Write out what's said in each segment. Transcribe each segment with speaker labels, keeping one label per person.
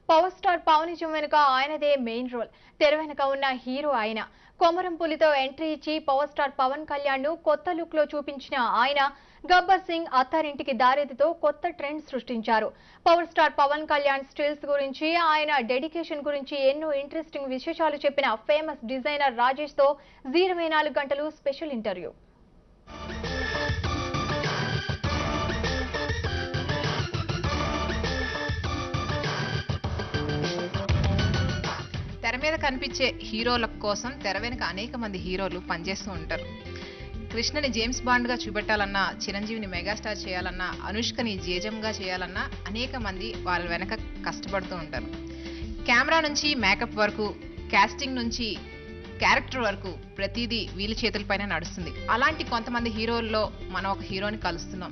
Speaker 1: Power star Pawanism వెనుక ఆయనదే main role. తెర వెనుక ఉన్న హీరో ఆయన. కొమరం పులితో ఎంట్రీ ఇచ్చి పవర్ స్టార్ పవన్ కళ్యాణ్ ను కొత్త లుక్ లో చూపించిన ఆయన గబ్బర్ సింగ్ అత్తారింటికి దారేదితో కొత్త ట్రెండ్ సృష్టించారు. Power star Pavan Kalyan stills గురించి, ఆయన డెడికేషన్ గురించి ఎన్నో ఇంట్రెస్టింగ్ విశేషాలు చెప్పిన ఫేమస్ డిజైనర్ రాజేష్ తో 24 గంటలు స్పెషల్ ఇంటర్వ్యూ.
Speaker 2: తెర మీద కనిపించే హీరోల కోసం తెర వెనుక అనేక మంది హీరోలు పనిచేస్తూ ఉంటారు. కృష్ణని జేమ్స్ బాండ్ గా చూపెట్టాలన్నా, చిరంజీవిని మెగాస్టార్ చేయాలన్నా, అనుష్కని జేజంగా చేయాలన్నా అనేక మంది వాళ్ళ వెనక కష్టపడుతూ ఉంటారు. కెమెరా నుంచి మేకప్ వరకు, కాస్టింగ్ నుంచి క్యారెక్టర్ వరకు ప్రతిదీ వీళ్ళ చేతులపైన నడుస్తుంది. అలాంటి కొంతమంది హీరోల్లో మనం ఒక హీరోని కలుస్తున్నాం.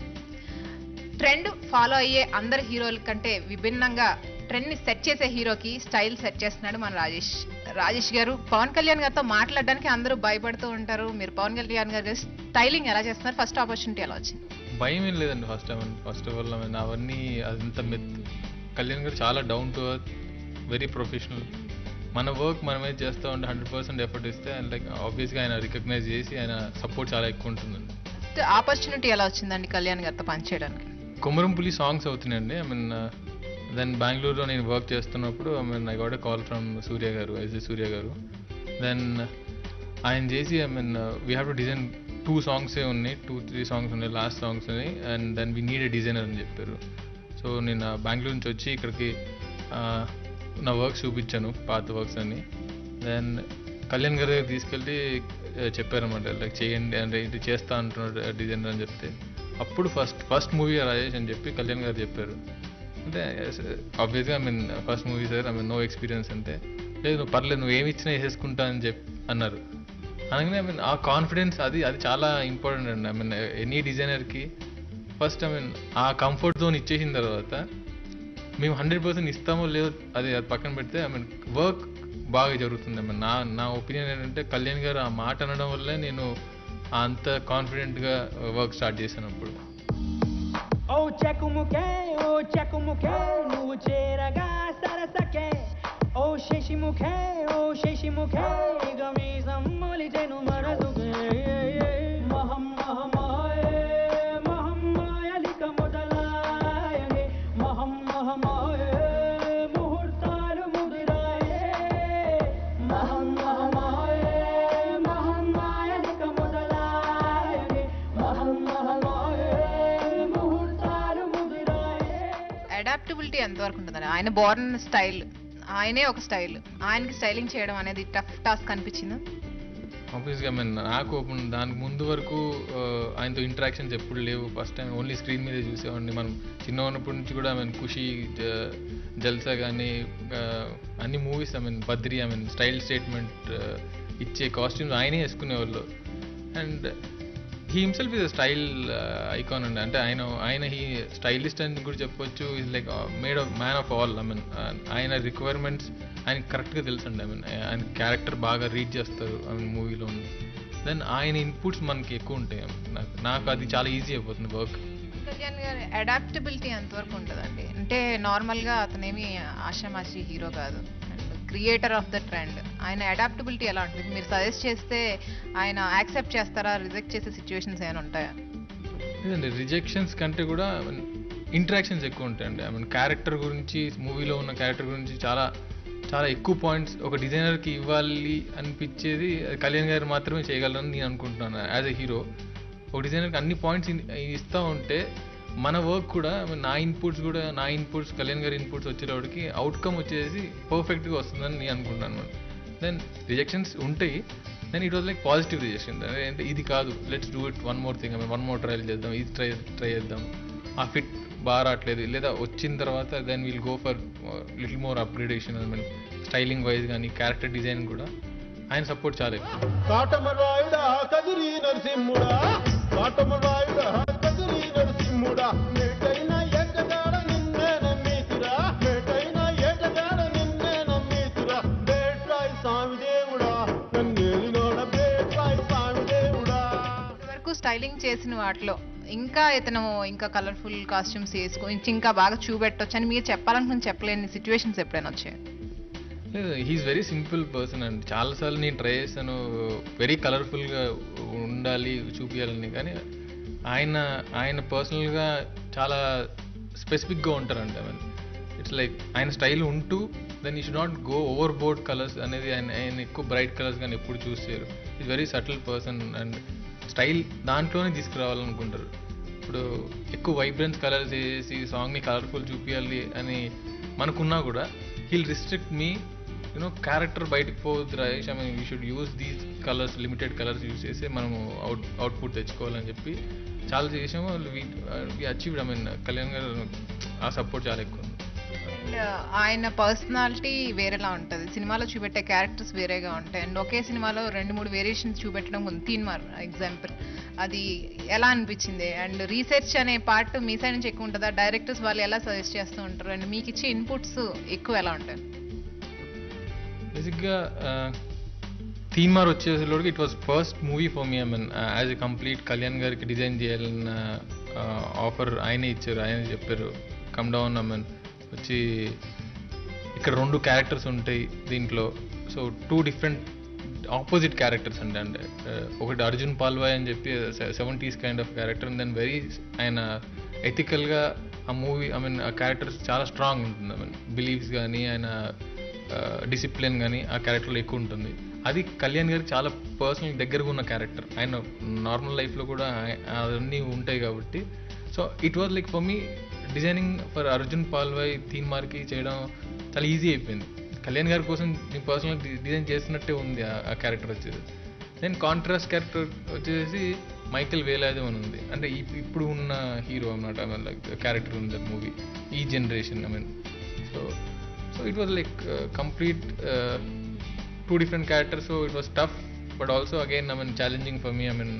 Speaker 2: ట్రెండ్ ఫాలో అయ్యే అందరి హీరోల కంటే విభిన్నంగా ట్రెండ్ ని సెట్ చేసే హీరోకి స్టైల్ సెట్ చేస్తున్నాడు మన రాజేష్ గారు. పవన్ కళ్యాణ్ గారితో మాట్లాడడానికి అందరూ భయపడుతూ ఉంటారు. మీరు పవన్ కళ్యాణ్ గారి స్టైలింగ్ ఎలా చేస్తున్నారు? ఫస్ట్ ఆపర్చునిటీ ఎలా వచ్చింది?
Speaker 3: భయం ఏం లేదండి. ఫస్ట్ ఆఫ్ ఆల్ అవన్నీ అదంతా కళ్యాణ్ గారు చాలా down to earth, very professional. మన వర్క్ మనమే చేస్తూ ఉంటే 100% ఎఫర్ట్ ఇస్తే అండ్ లైక్ ఆబ్వియస్గా ఆయన రికగ్నైజ్ చేసి ఆయన సపోర్ట్ చాలా ఎక్కువ ఉంటుందండి.
Speaker 2: ఆపర్చునిటీ ఎలా వచ్చిందండి కళ్యాణ్ గారితో పనిచేయడానికి?
Speaker 3: కొమరం పులి సాంగ్స్ అవుతున్నాయండి. దెన్ బెంగళూరులో నేను వర్క్ చేస్తున్నప్పుడు I got a call from Surya garu. Then ఆయన చేసి వీ హ్యావ్ టు డిజైన్ 2 సాంగ్సే ఉన్నాయి, 2-3 సాంగ్స్ ఉన్నాయి, లాస్ట్ సాంగ్స్ ఉన్నాయి. And then we need a designer అని చెప్పారు. సో నేను బెంగళూరు నుంచి వచ్చి ఇక్కడికి నా వర్క్స్ చూపించాను, పాత వర్క్స్ అని. దెన్ కళ్యాణ్ గారి దగ్గర తీసుకెళ్ళి చెప్పారన్నమాట, లైక్ చేయండి అంటే ఇది చేస్తా అంటున్నాడు డిజైనర్ అని చెప్తే, అప్పుడు ఫస్ట్ మూవీ రాజేష్ అని చెప్పి కళ్యాణ్ గారు చెప్పారు. అంటే ఆబ్వియస్గా first movie sir no experience అంటే, లేదు నువ్వు పర్లేదు నువ్వు ఏమి ఇచ్చినా వేసేసుకుంటా అని అన్నారు. అనగానే ఆ కాన్ఫిడెన్స్ అది చాలా ఇంపార్టెంట్ అండి. ఎనీ డిజైనర్కి ఫస్ట్ ఆ కంఫర్ట్ జోన్ ఇచ్చేసిన తర్వాత మేము 100% ఇస్తామో లేదో అది పక్కన పెడితే వర్క్ బాగా జరుగుతుంది. నా ఒపీనియన్ ఏంటంటే కళ్యాణ్ గారు ఆ మాట అనడం వల్లే నేను అంత కాన్ఫిడెంట్గా వర్క్ స్టార్ట్ చేశాను. అప్పుడు
Speaker 4: ఓ చెకుముకే నువ్వు చేరగా సరసకే, ఓ శశిముఖే ఇక మీ సమ్మలిచెను మనసుకే, మహమ్మాయలిక మొదలాయనే, మహమ్మాయే ముహూర్తాలు ముదిరాయే, మహమ్మాయలిక మొదలాయనే, మహమ్మాయే ముహూర్తాలు ముదిరాయే.
Speaker 2: అడాప్టబిలిటీ ఎంతవరకు ఉంటుందండి? ఆయన బోర్న్ స్టైల్, ఆయనే ఒక స్టైల్, ఆయనకి స్టైలింగ్ చేయడం అనేది టఫ్ టాస్క్ అనిపించిందా?
Speaker 3: ఆబ్వియస్గా నాకు దానికి ముందు వరకు ఆయనతో ఇంటరాక్షన్స్ ఎప్పుడు లేవు. ఫస్ట్ టైం ఓన్లీ స్క్రీన్ మీదే చూసేవాడిని. మనం చిన్న ఉన్నప్పటి నుంచి కూడా ఖుషి, జల్సా కానీ అన్ని మూవీస్ బద్రి స్టైల్ స్టేట్మెంట్ ఇచ్చే కాస్ట్యూమ్స్ ఆయనే వేసుకునేవాళ్ళు. And he himself is a style icon అండి. అంటే ఆయన హీ స్టైలిస్ట్ అని కూడా చెప్పొచ్చు. Is like made of man of all. ఆయన రిక్వైర్మెంట్స్ ఆయనకి కరెక్ట్గా తెలుసు అండి. ఆయన క్యారెక్టర్ బాగా రీడ్ చేస్తారు మూవీలో. దెన్ ఆయన ఇన్పుట్స్ మనకి ఎక్కువ ఉంటాయి. నాకు అది చాలా ఈజీ అయిపోతుంది వర్క్.
Speaker 2: కళ్యాణ్ గారి అడాప్టబిలిటీ ఎంతవరకు ఉంటుందండి? అంటే నార్మల్గా అతనేమి ఆషామాషి హీరో కాదు, క్రియేటర్ ఆఫ్ ద ట్రెండ్. ఆయన అడాప్టబిలిటీ ఎలా ఉంటుంది? మీరు సజెస్ట్ చేస్తే ఆయన యాక్సెప్ట్ చేస్తారా? రిజెక్ట్ చేసే సిచ్యువేషన్స్ ఏమైనా ఉంటాయా?
Speaker 3: లేదండి, రిజెక్షన్స్ కంటే కూడా ఇంటరాక్షన్స్ ఎక్కువ ఉంటాయండి. క్యారెక్టర్ గురించి, మూవీలో ఉన్న క్యారెక్టర్ గురించి చాలా చాలా ఎక్కువ పాయింట్స్ ఒక డిజైనర్కి ఇవ్వాలి అనిపించేది కళ్యాణ్ గారు మాత్రమే చేయగలరని నేను అనుకుంటున్నాను. యాజ్ ఎ హీరో ఒక డిజైనర్కి అన్ని పాయింట్స్ ఇస్తూ ఉంటే మన వర్క్ కూడా నా ఇన్పుట్స్ కళ్యాణ్ గారి ఇన్పుట్స్ వచ్చేటప్పటికి అవుట్కమ్ వచ్చేసి పర్ఫెక్ట్గా వస్తుందని నేను అనుకుంటున్నాను. దెన్ రిజెక్షన్స్ ఉంటాయి. Then it was like positive rejection. అంటే ఇది కాదు, let's do it one more thing, one more trial చేద్దాం, ఇది ట్రై చేద్దాం. ఆ ఫిట్ బాగా రావట్లేదు, లేదా వచ్చిన తర్వాత then will go for little more upgradation. Styling wise కానీ క్యారెక్టర్ డిజైన్ కూడా ఆయన సపోర్ట్ చాలా ఎక్కువ.
Speaker 2: స్టైలింగ్ చేసిన వాటిలో ఇంకా ఇతను ఇంకా కలర్ఫుల్ కాస్ట్యూమ్స్ వేసుకొని ఇంకా బాగా చూపెట్టొచ్చు అని మీరు చెప్పాలనుకుని చెప్పలేని సిచ్యువేషన్స్ ఎప్పుడైనా వచ్చాయి?
Speaker 3: హీఈస్ వెరీ సింపుల్ పర్సన్ అండి. చాలాసార్లు నేను ట్రై చేశాను వెరీ కలర్ఫుల్గా ఉండాలి చూపించాలని, కానీ ఆయన ఆయన పర్సనల్గా చాలా స్పెసిఫిక్గా ఉంటారంట. ఐ మీన్ ఇట్స్ లైక్ ఆయన స్టైల్ ఉంటూ then you should not go over board colours అనేది ఆయన ఎక్కువ బ్రైట్ కలర్స్ కానీ ఎప్పుడు చూస్ చేయరు. Is very subtle person and style దాంట్లోనే తీసుకురావాలనుకుంటారు. ఇప్పుడు ఎక్కువ వైబ్రెన్స్ కలర్స్ వేసి సాంగ్ని కలర్ఫుల్ చూపించాలి అని మనకున్నా కూడా హీల్ రిస్ట్రిక్ట్ మీ క్యారెక్టర్ బయటకు పోవద్దు Rayesh, I mean you should use these colours, limited colours use చేసి మనము అవుట్పుట్ తెచ్చుకోవాలని చెప్పి చాలా చేసాము. We achieved. I mean Kalyan garu ఆ సపోర్ట్ చాలా ఎక్కువ ఉంది.
Speaker 2: అండ్ ఆయన పర్సనాలిటీ వేరేలా ఉంటుంది, సినిమాలో చూపెట్టే క్యారెక్టర్స్ వేరేగా ఉంటాయి. అండ్ ఒకే సినిమాలో 2-3 వేరియేషన్స్ చూపెట్టడం ఉంది. తీన్మార్ ఎగ్జాంపుల్, అది ఎలా అనిపించింది? అండ్ రీసెర్చ్ అనే పార్ట్ మీ సైడ్ నుంచి ఎక్కువ ఉంటుందా? డైరెక్టర్స్ వాళ్ళు ఎలా సజెస్ట్ చేస్తూ ఉంటారు అండ్ మీకు ఇచ్చే ఇన్పుట్స్ ఎక్కువ ఎలా ఉంటాయి?
Speaker 3: బేసిక్గా తీన్మార్ వచ్చేసరికి it was first movie for me. I mean as a complete Kalyan గారికి డిజైన్ చేయాలన్న ఆఫర్ ఆయనే ఇచ్చారు. ఆయనే చెప్పారు కమ్ డౌన్, ఐ మీన్ వచ్చి ఇక్కడ 2 క్యారెక్టర్స్ ఉంటాయి దీంట్లో. సో 2 డిఫరెంట్ ఆపోజిట్ క్యారెక్టర్స్ అంటే ఒకటి అర్జున్ పాల్వాయ్ అని చెప్పి 70s kind of character, and then very ఆయన ఎథికల్గా ఆ మూవీ, ఐ మీన్ ఆ క్యారెక్టర్స్ చాలా స్ట్రాంగ్ ఉంటుంది. ఐ మీన్ బిలీఫ్స్ కానీ ఆయన డిసిప్లిన్ కానీ ఆ క్యారెక్టర్లో ఎక్కువ ఉంటుంది. అది కళ్యాణ్ గారికి చాలా పర్సనల్ దగ్గరగా ఉన్న క్యారెక్టర్. ఆయన నార్మల్ లైఫ్లో కూడా అవన్నీ ఉంటాయి కాబట్టి so it was like for me designing for Arjun Palvai తీన్మార్కి చేయడం చాలా ఈజీ అయిపోయింది. కళ్యాణ్ గారి కోసం నేను పర్సనల్ డిజైన్ చేసినట్టే ఉంది ఆ క్యారెక్టర్ వచ్చేది. దెన్ కాంట్రాస్ట్ క్యారెక్టర్ వచ్చేసి మైకేల్ వేలాది అని ఉంది, అంటే ఇప్పుడు ఉన్న హీరో అన్నమాట. ఐ మీన్ లైక్ క్యారెక్టర్ ఉంది దట్ మూవీ, ఈ generation. I mean so it was like complete 2 different characters, so it was tough but also again I mean challenging for me. I mean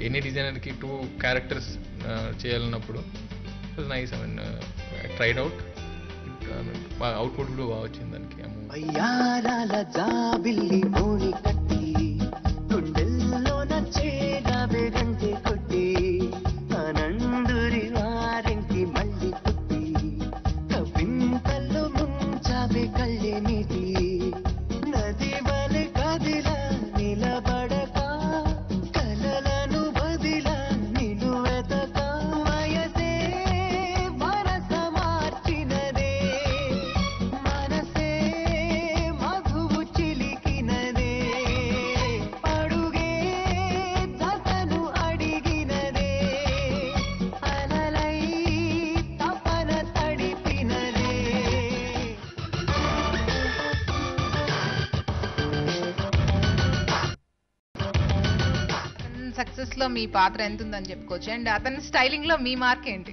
Speaker 3: any designer ki 2 characters చేయాలన్నప్పుడు it was nice. I mean I tried out, output కూడా బాగా వచ్చింది దానికి.
Speaker 5: అయ్యారాల జాబిల్లి మోని కట్టి గుండెల్లో నచ్చేగావే గంటే కొట్టి ఆనందురి వారింటి మళ్ళీ పుట్టి కవింతల్లో ముంచావే కళ్ళే నీటి నది వలె కదిలా నిలబడక కలలను బదిలా నిలువెతక వయసే మనస మార్చినదే మనసే మధువు చిలికినదే అడుగే జతను అడిగినదే అలలై తపన తడిపినదే.
Speaker 2: సక్సెస్ లో మీ పాత్ర ఎంత ఉందని చెప్పుకోవచ్చు, అండ్ అతని స్టైలింగ్ లో మీ మార్క్ ఏంటి?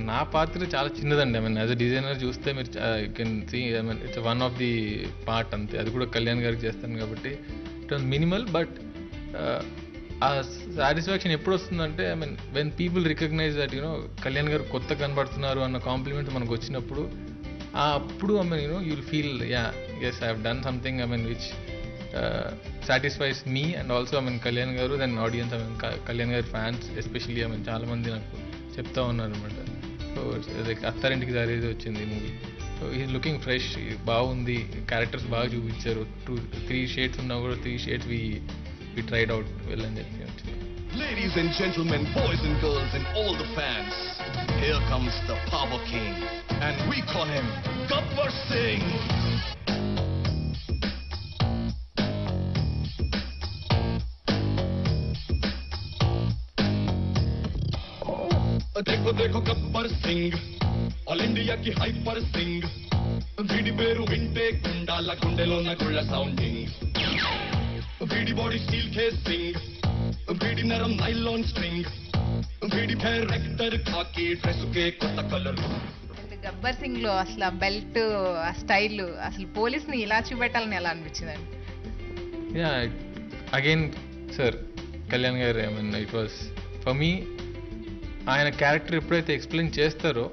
Speaker 3: నా పాత్ర చాలా చిన్నదండి. I mean as a designer చూస్తే మీరు you can see, I mean it's one of the part అంతే. అది కూడా కళ్యాణ్ గారికి చేస్తాను కాబట్టి ఇట్ వాజ్ మినిమల్. బట్ ఆ సాటిస్ఫాక్షన్ ఎప్పుడు వస్తుందంటే I mean when people recognise that Kalyan garu కొత్త కనబడుతున్నారు అన్న కాంప్లిమెంట్ మనకు వచ్చినప్పుడు అప్పుడు I mean you will feel yes I have done something I mean which satisfies me and also I mean Kalyan గారు then audiences. I mean Kalyan గారి ఫ్యాన్స్ ఎస్పెషల్లీ ఐ మీన్ చాలా మంది నాకు చెప్తా ఉన్నారు అనమాట. సో లైక్ అత్తారింటికి దారేది వచ్చింది మూవీ. సో ఈ లుకింగ్ ఫ్రెష్, బాగుంది, క్యారెక్టర్స్ బాగా చూపించారు. 2-3 షేడ్స్ ఉన్నా కూడా 3 shades we tried out well అని చెప్పి వచ్చింది.
Speaker 6: Ladies and gentlemen, boys and girls and all the fans, here comes the Power King and we call him Gabbar Singh. देखो देखो गब्बर सिंह ఆల్ ఇండియా కి హైపర్ సింగ్ వీడి పేరు వింటే గుండాల గుండెలో నగుళ్ళ సౌండింగ్ వీడి బాడీ స్టీల్ కేసింగ్ వీడి నరం నైలాన్ స్ట్రింగ్ వీడి క్యారెక్టర్ ఖాకీ డ్రెస్ కే కొత్త కలర్.
Speaker 2: గబ్బర్ సింగ్ లో అసలు ఆ బెల్ట్, ఆ స్టైల్, అసలు పోలీస్ ని ఇలా చూపెట్టాలని ఎలా అనిపించిందండి?
Speaker 3: అగైన్ సార్ కళ్యాణ్ గారు I mean it was for me, ఆయన క్యారెక్టర్ ఎప్పుడైతే ఎక్స్ప్లెయిన్ చేస్తారో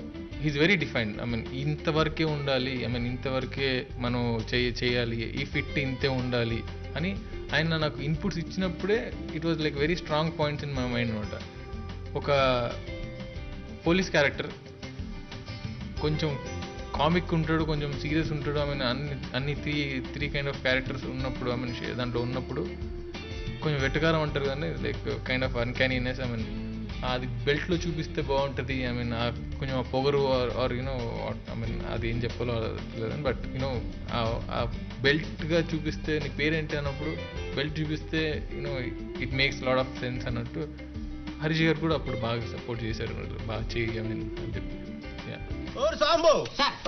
Speaker 3: he's very defined. I mean ఇంతవరకే ఉండాలి, ఐ మీన్ ఇంతవరకే మనం చేయాలి, ఈ ఫిట్ ఇంతే ఉండాలి అని ఆయన నాకు ఇన్పుట్స్ ఇచ్చినప్పుడే it was like very strong points in my mind అనమాట. ఒక పోలీస్ క్యారెక్టర్ కొంచెం కామిక్ ఉంటాడు, కొంచెం సీరియస్ ఉంటాడు. ఐ మీన్ అన్ని త్రీ కైండ్ ఆఫ్ క్యారెక్టర్స్ ఉన్నప్పుడు, ఐ మీన్ దాంట్లో ఉన్నప్పుడు కొంచెం వెటకారం అంటారు కానీ like kind of uncanniness, I mean అది బెల్ట్లో చూపిస్తే బాగుంటుంది. ఐ మీన్ కొంచెం ఆ పొగరు ఆర్ యూనో ఐ మీన్ అది ఏం చెప్పాలో తెలియదు, బట్ యూనో ఆ బెల్ట్గా చూపిస్తే నీ పేరేంటి అన్నప్పుడు బెల్ట్ చూపిస్తే you know it makes lot of sense అన్నట్టు హరీష్ గారు కూడా అప్పుడు బాగా సపోర్ట్ చేశారు, బాగా చేయి ఐ మీన్ అని చెప్పి.
Speaker 7: సాంబో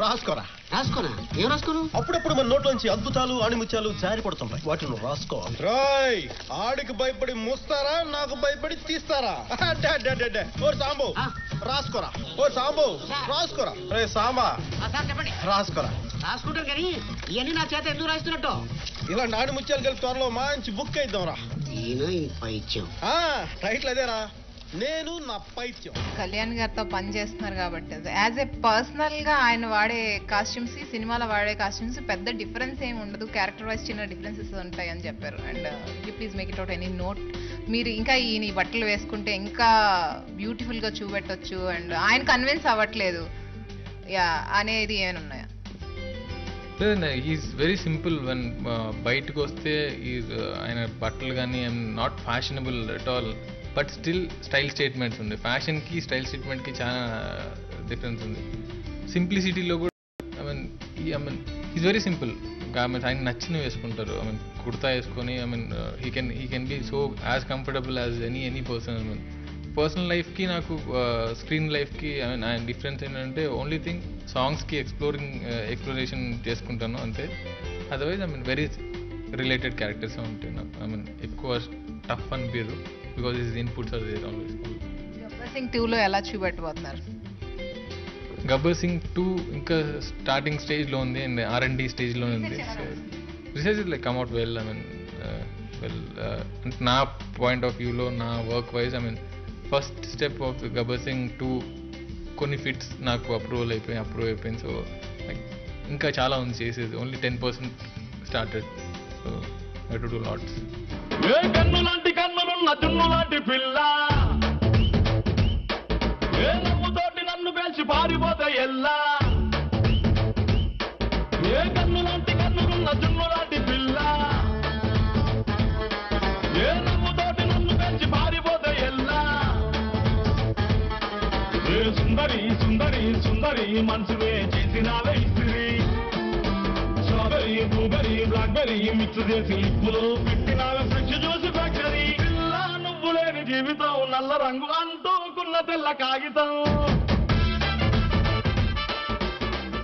Speaker 7: రాసుకోరా.
Speaker 8: రాసుకోనా? ఏం రాసుకోను?
Speaker 7: అప్పుడప్పుడు మన నోట్లోంచి అద్భుతాలు ఆణిముత్యాలు జారి పడుతుంటాయి, వాటిని నువ్వు రాసుకో. రాయ్ ఆడికి భయపడి మూస్తారా, నాకు భయపడి తీస్తారా? ఓ సాంబో రాసుకోరా. ఓ సాంబో రాసుకోరా. రే సాంబా
Speaker 8: సార్ చెప్పండి.
Speaker 7: రాసుకోరా.
Speaker 8: రాసుకుంటాను కానీ ఇవన్నీ నా చేత ఎందుకు రాస్తున్నట్టు?
Speaker 7: ఇలా నాణిముత్యాలు కలిపి త్వరలో మంచి బుక్ అయిద్దాం రా.
Speaker 8: ఈయన ఈ పైత్యం.
Speaker 7: టైటిల్ అదేరా, నేను నా పైత్యం.
Speaker 2: కళ్యాణ్ గారితో పని చేస్తున్నారు కాబట్టి యాజ్ ఏ పర్సనల్ గా ఆయన వాడే కాస్ట్యూమ్స్ సినిమాలో వాడే కాస్ట్యూమ్స్ పెద్ద డిఫరెన్స్ ఏమి ఉండదు, క్యారెక్టర్ వైజ్ చిన్న డిఫరెన్సెస్ ఉంటాయి అని చెప్పారు. And you please make it out any note, మీరు ఇంకా ఈయన బట్టలు వేసుకుంటే ఇంకా బ్యూటిఫుల్ గా చూపెట్టొచ్చు అండ్ ఆయన కన్విన్స్ అవ్వట్లేదు యా అనేది ఏమైనా ఉన్నాయా?
Speaker 3: Is very simple. వన్ బయటకు వస్తే ఆయన బట్టలు కానీ I'm not fashionable at all, but still style statements ఉంది. ఫ్యాషన్కి స్టైల్ స్టేట్మెంట్కి చాలా డిఫరెన్స్ ఉంది. సింప్లిసిటీలో కూడా I mean is very simple. I mean ఆయన నచ్చిన వేసుకుంటారు. ఐ మీన్ కుర్తా వేసుకొని I mean he can be so as comfortable as any person. I mean personal లైఫ్కి నాకు స్క్రీన్ లైఫ్కి ఐ మీన్ ఆయన డిఫరెన్స్ ఏంటంటే ఓన్లీ థింగ్ సాంగ్స్కి ఎక్స్ప్లోరేషన్ చేసుకుంటాను అంతే. Otherwise I mean very related characters ఉంటాయి నాకు. ఐ మీన్ ఎక్కువ టఫ్ అనిపించదు because his inputs are there always.
Speaker 2: Gabbar Singh 2లో ఎలా చూపెట్టబోతున్నారు?
Speaker 3: గబ్బర్ సింగ్ 2 ఇంకా స్టార్టింగ్ స్టేజ్లో ఉంది అండ్ R&D స్టేజ్లో ఉంది. So research is like come at well. I mean నా పాయింట్ ఆఫ్ వ్యూలో నా work wise I mean first step of Gabbar Singh 2 కొన్ని ఫిట్స్ నాకు అప్రూవ్ అయిపోయింది. సో లైక్ ఇంకా చాలా ఉంది చేసేది. Only 10% started. So I to do lots.
Speaker 6: ఏ కన్ను లాంటి కన్నులున్న జున్ను లాంటి పిల్ల, ఏ నమ్ముతోటి నన్ను పేల్చి పారిపోతే ఎల్లా. ఏ కన్ను లాంటి కన్నులున్న జున్ను లాంటి పిల్ల, ఏ నమ్ముతోటి నన్ను పేల్చి పారిపోతే ఎల్లా. ఏ సుందరి సుందరి సుందరి మనసువే చేసినావే ఇస్త్రీ. స్ట్రాబెరీ బ్లూబెరీ బ్లాక్బెరీ మిక్స్ చేసి లిప్పులో పెట్టినావే ఫ్రిడ్జ్ జ్యూస్ ఫ్యాక్టరీ. పిల్ల నువ్వు లేని జీవితం నల్ల రంగు అంటూకున్న తెల్ల కాగితం.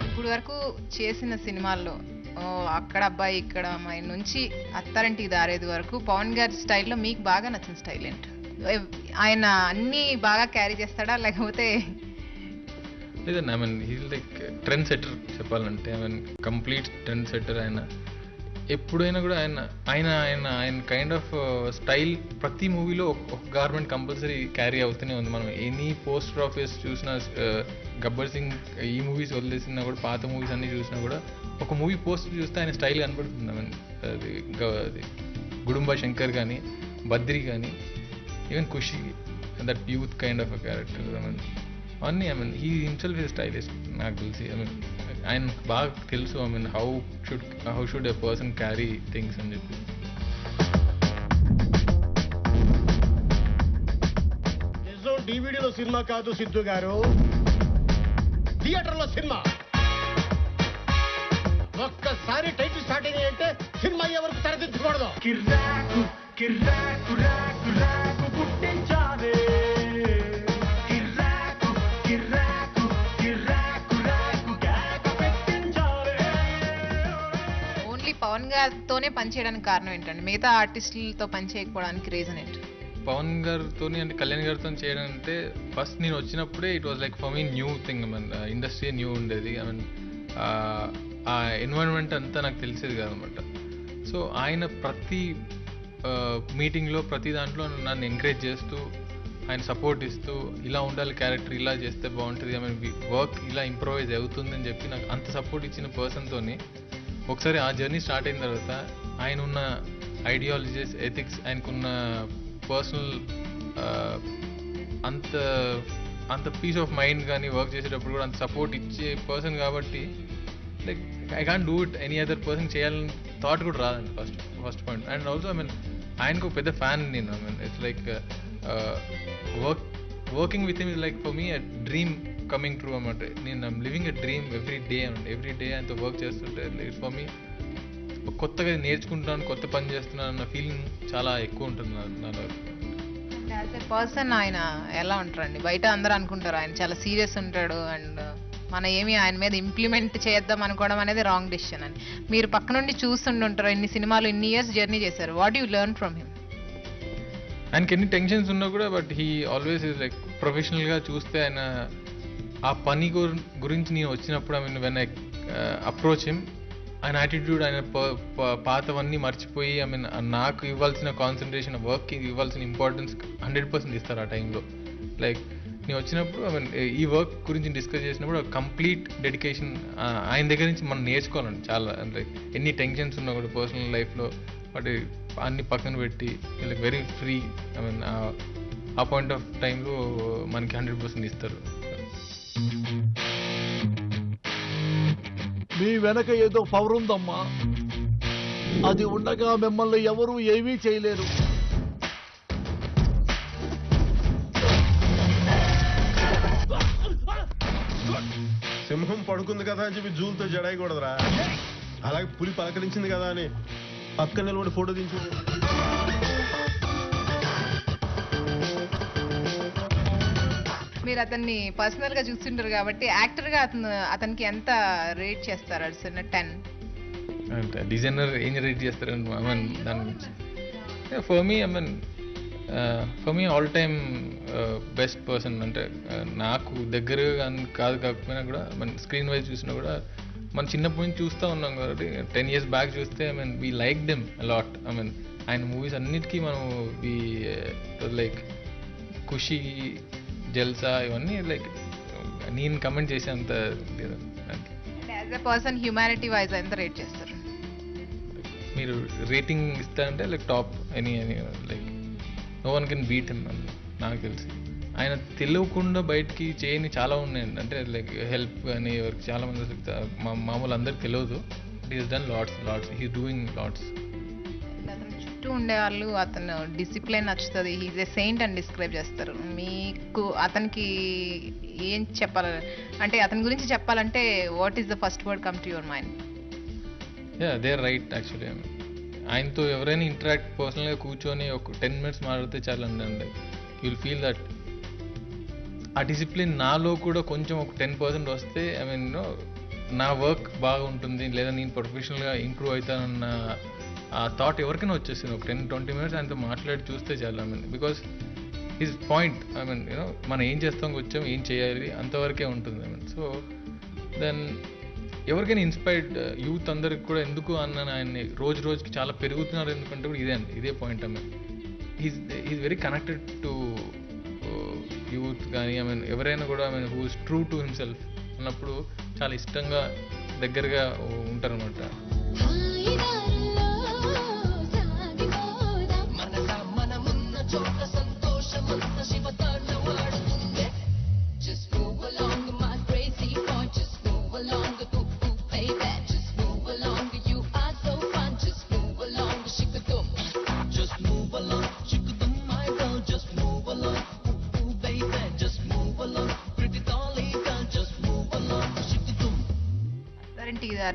Speaker 2: ఇప్పుడు వరకు చేసిన సినిమాల్లో అక్కడ అబ్బాయి ఇక్కడ అమ్మాయి నుంచి అత్తారింటికి దారేది వరకు పవన్ గారి స్టైల్లో మీకు బాగా నచ్చిన స్టైల్ ఏంటి? ఆయన అన్నీ బాగా క్యారీ చేస్తాడా లేకపోతే?
Speaker 3: లేదండి, I mean he's like trend setter చెప్పాలంటే. I mean complete trend setter. ఆయన ఎప్పుడైనా కూడా ఆయన కైండ్ ఆఫ్ స్టైల్ ప్రతి మూవీలో ఒక గార్మెంట్ కంపల్సరీ క్యారీ అవుతూనే ఉంది. మనం ఎనీ పోస్టర్ ఆఫీస్ చూసినా, గబ్బర్ సింగ్ ఈ మూవీస్ వదిలేసినా కూడా పాత మూవీస్ అన్ని చూసినా కూడా ఒక మూవీ పోస్టర్ చూస్తే ఆయన స్టైల్ కనపడుతుంది. ఐ మీన్ అది గుడుంబా శంకర్ కానీ బద్రి కానీ even Kushi that youth kind of a character. I mean అన్నీ I mean he himself is stylist నాకు తెలిసి. ఐ మీన్ ఆయన బాగా తెలుసు I mean how should a person carry things అని చెప్పి.
Speaker 7: నిజం డివిడీలో సినిమా కాదు సిద్ధు గారు, థియేటర్లో సినిమా. ఒక్కసారి టైటిల్ స్టార్ట్ అయింది అంటే సినిమా అయ్యే వరకు తెరదించకూడదు.
Speaker 6: కిర్రాకు కిర్రాకు రాకు రాకు పుట్టించావే. కిర్రాకు కిర్రాకు కిర్రాకు రాకు కేక పెట్టించావే.
Speaker 2: ఓన్లీ పవన్ గారితోనే పనిచేయడానికి కారణం ఏంటండి? మిగతా ఆర్టిస్టులతో పనిచేయకపోవడానికి రీజన్ ఏంటి?
Speaker 3: పవన్ గారితో అంటే కళ్యాణ్ గారితో చేయడం అంటే ఫస్ట్ నేను వచ్చినప్పుడే it was like for me new thing. I mean industry new ఉండేది. ఐ మీన్ ఆ ఎన్వైరన్మెంట్ అంతా నాకు తెలిసేది కాదనమాట. సో ఆయన ప్రతి మీటింగ్లో ప్రతి దాంట్లో నన్ను ఎంకరేజ్ చేస్తూ ఆయన సపోర్ట్ ఇస్తూ ఇలా ఉండాలి క్యారెక్టర్, ఇలా చేస్తే బాగుంటుంది, ఐ మీన్ వర్క్ ఇలా ఇంప్రూవైజ్ అవుతుందని చెప్పి నాకు అంత సపోర్ట్ ఇచ్చిన పర్సన్తోని ఒకసారి ఆ జర్నీ స్టార్ట్ అయిన తర్వాత ఆయన ఉన్న ఐడియాలజీస్, ఎథిక్స్, ఆయనకున్న పర్సనల్ అంత అంత పీస్ ఆఫ్ మైండ్ కానీ వర్క్ చేసేటప్పుడు కూడా అంత సపోర్ట్ ఇచ్చే పర్సన్ కాబట్టి like I can't do it any other person చేయాలని థాట్ కూడా రాదండి first point. And also I mean ఆయనకు ఒక పెద్ద ఫ్యాన్ నేను. I mean it's like working with him is like for me a dream coming true అన్నమాట. నేను I'm living a dream every day అండి. ఎవ్రీ డే ఆయనతో వర్క్ చేస్తుంటే it's for me కొత్తగా నేర్చుకుంటున్నాను, కొత్త పని చేస్తున్నాను అన్న ఫీలింగ్ చాలా ఎక్కువ ఉంటుంది నాలో.
Speaker 2: యాజ్ ఎ పర్సన్ ఆయన ఎలా ఉంటారండి? బయట అందరూ అనుకుంటారు ఆయన చాలా సీరియస్ ఉంటాడు అండ్ మనం ఏమి ఆయన మీద ఇంప్లిమెంట్ చేద్దాం అనుకోవడం అనేది రాంగ్ డెసిషన్ అని. మీరు పక్క నుండి చూస్తుంటారు, ఇన్ని సినిమాలు ఇన్ని ఇయర్స్ జర్నీ చేశారు. What you learn from him?
Speaker 3: ఆయనకి ఎన్ని టెన్షన్స్ ఉన్నా కూడా but he always is like ప్రొఫెషనల్గా చూస్తే ఆయన ఆ పని గురించి నేను వచ్చినప్పుడు I mean when I approach him ఆయన యాటిట్యూడ్, ఆయన పాతవన్నీ మర్చిపోయి ఐ మీన్ నాకు ఇవ్వాల్సిన కాన్సన్ట్రేషన్, వర్క్కి ఇవ్వాల్సిన ఇంపార్టెన్స్ 100% ఇస్తారు ఆ టైంలో. లైక్ నేను వచ్చినప్పుడు ఐ మీన్ ఈ వర్క్ గురించి డిస్కస్ చేసినప్పుడు కంప్లీట్ డెడికేషన్ ఆయన దగ్గర నుంచి మనం నేర్చుకోవాలండి చాలా. లైక్ ఎన్ని టెన్షన్స్ ఉన్నా కూడా పర్సనల్ లైఫ్లో వాటి అన్ని పక్కన పెట్టి like very free. I mean ఆ పాయింట్ ఆఫ్ టైంలో మనకి 100% ఇస్తారు.
Speaker 9: మీ వెనక ఏదో పవర్ ఉందమ్మా, అది ఉండగా మిమ్మల్ని ఎవరూ ఏమీ చేయలేరు.
Speaker 7: సింహం పడుకుంది కదా అని చెప్పి జూలతో జడాయకూడదురా. అలాగే పులి పలకరించింది కదా అని పక్కన నిలబడి ఫోటో దించు.
Speaker 2: మీరు అతన్ని పర్సనల్ గా చూస్తుంటారు కాబట్టి యాక్టర్ గా అతనికి ఎంత రేట్ చేస్తారు? 10
Speaker 3: అంటే డిజైనర్ ఏం రేట్ చేస్తారండి ఐ మీన్ దాని గురించి? For me all time best person అంటే నాకు దగ్గర కాదు కాకపోయినా కూడా మన స్క్రీన్ వైజ్ చూసినా కూడా మన చిన్నప్పటి నుంచి చూస్తూ ఉన్నాం కాబట్టి 10 years బ్యాక్ చూస్తే I mean we like them a lot. I mean ఆయన మూవీస్ అన్నిటికీ మనం లైక్ ఖుషి, జల్సా ఇవన్నీ లైక్ నేను కమెంట్ చేసేంత లేదు.
Speaker 2: As a person humanity wise ఎంత రేట్ చేస్తారు?
Speaker 3: మీరు రేటింగ్ ఇస్తారంటే like top any like no one can beat him నాకు తెలిసి. ఆయన తెలియకుండా బయటికి చేయని చాలా ఉన్నాయండి. అంటే లైక్ హెల్ప్ కానీ ఎవరికి చాలా మంది మామూలు అందరికి తెలియదు. But is done lots he doing lots.
Speaker 2: అతను చుట్టూ ఉండేవాళ్ళు అతను డిసిప్లిన్ నచ్చుతుంది, హీజ్ ఎ సెయింట్ అని డిస్క్రైబ్ చేస్తారు. మీకు అతనికి ఏం చెప్పాలి అంటే అతని గురించి చెప్పాలంటే what is the first word come to your mind?
Speaker 3: They are right actually. ఆయనతో ఎవరైనా ఇంటరాక్ట్ పర్సనల్గా కూర్చొని ఒక 10 minutes మాట్లాడితే చాలండి. అండి యూ విల్ ఫీల్ దట్ ఆ డిసిప్లిన్ నాలో కూడా కొంచెం ఒక 10% వస్తే ఐ మీన్ నా వర్క్ బాగా ఉంటుంది లేదా నేను ప్రొఫెషనల్గా ఇంప్రూవ్ అవుతానన్న ఆ థాట్ ఎవరికైనా వచ్చేసింది. ఒక 10-20 minutes ఆయనతో మాట్లాడి చూస్తే చాలా. I mean because his point I mean మనం ఏం చేస్తాం వచ్చాం ఏం చేయాలి అంతవరకే ఉంటుంది. ఐ మీన్ సో దెన్ ఎవరికైనా ఇన్స్పైర్డ్ యూత్ అందరికి కూడా ఎందుకు అన్నాను ఆయన్ని రోజుకి చాలా పెరుగుతున్నారు ఎందుకంటే కూడా ఇదే point. I mean he's very connected to youth కానీ ఐ మీన్ ఎవరైనా కూడా I mean who is true to himself అన్నప్పుడు చాలా ఇష్టంగా దగ్గరగా ఉంటారనమాట.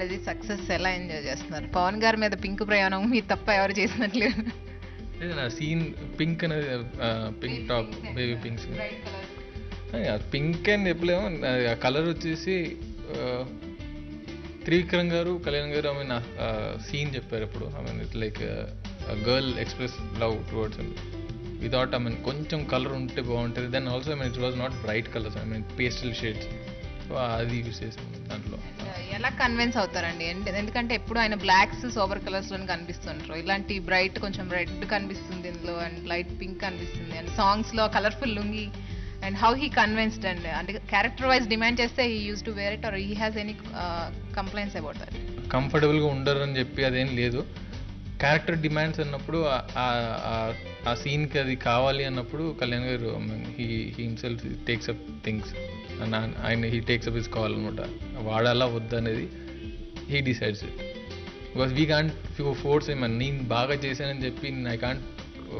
Speaker 2: అది సక్సెస్ ఎలా ఎంజాయ్ చేస్తున్నారు? పవన్ గారి మీద పింక్ ప్రయాణం మీ తప్ప ఎవరు చేసినట్లేదు.
Speaker 3: సీన్ పింక్ అనేది pink top baby pinks pink అని చెప్పలేము. ఆ కలర్ వచ్చేసి త్రివిక్రమ్ గారు కళ్యాణ్ గారు ఐ మీన్ సీన్ చెప్పారు అప్పుడు. I mean it's like girl express love towards without I mean కొంచెం కలర్ ఉంటే బాగుంటుంది. Then also I mean it was not bright colours I mean pastel shades. So అది యూస్ చేసాం దాంట్లో.
Speaker 2: ఎలా కన్విన్స్ అవుతారండి? ఎందుకంటే ఎప్పుడు ఆయన బ్లాక్స్ సోబర్ కలర్స్ లో కనిపిస్తుంటారు, ఇలాంటి బ్రైట్ కొంచెం రెడ్ కనిపిస్తుంది ఇందులో అండ్ లైట్ పింక్ కనిపిస్తుంది అండ్ సాంగ్స్ లో colourful lungi and how he convinced and అంటే క్యారెక్టర్ వైజ్ డిమాండ్ చేస్తే he use to wear it or he has any complaints about that?
Speaker 3: కంఫర్టబుల్గా ఉండరు అని చెప్పి అదేం లేదు. క్యారెక్టర్ డిమాండ్స్ అన్నప్పుడు ఆ సీన్కి అది కావాలి అన్నప్పుడు Kalyan garu he himself takes up things ఆయన he takes up his call అనమాట. వాడాలా వద్దు అనేది he decides it. Because we can't force ఏమన్నా నేను బాగా చేశానని చెప్పి ఐ కాంట్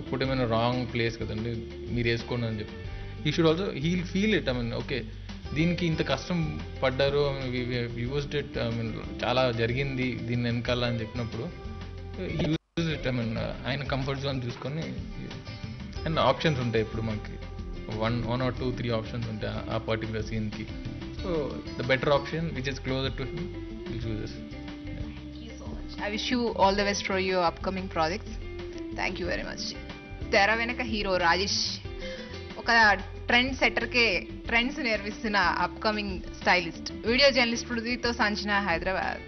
Speaker 3: పుట్ ఏమైనా రాంగ్ ప్లేస్ కదండి మీరు వేసుకోండి అని చెప్పి. He should also heal feel it. I mean okay దీనికి ఇంత కష్టం పడ్డారు, యూజ్డ్ ఇట్, ఐ మీన్ చాలా జరిగింది దీన్ని వెనకాల అని చెప్పినప్పుడు he use it. I mean ఆయన కంఫర్ట్ జోన్ చూసుకొని అండ్ ఆప్షన్స్ ఉంటాయి ఇప్పుడు మనకి 1 or 2, 3 ఆప్షన్స్ ఉంటాయి ఆ పర్టికులర్ సీన్కి. So the better option which is closer to him will chooses.
Speaker 2: I wish you all the best for your upcoming projects. Thank you very much. తెర వెనక hero Rajesh ఒక trend సెట్టర్కే ట్రెండ్స్ నేర్పిస్తున్న upcoming stylist. Video journalist పృథ్వీతో సంచన, హైదరాబాద్.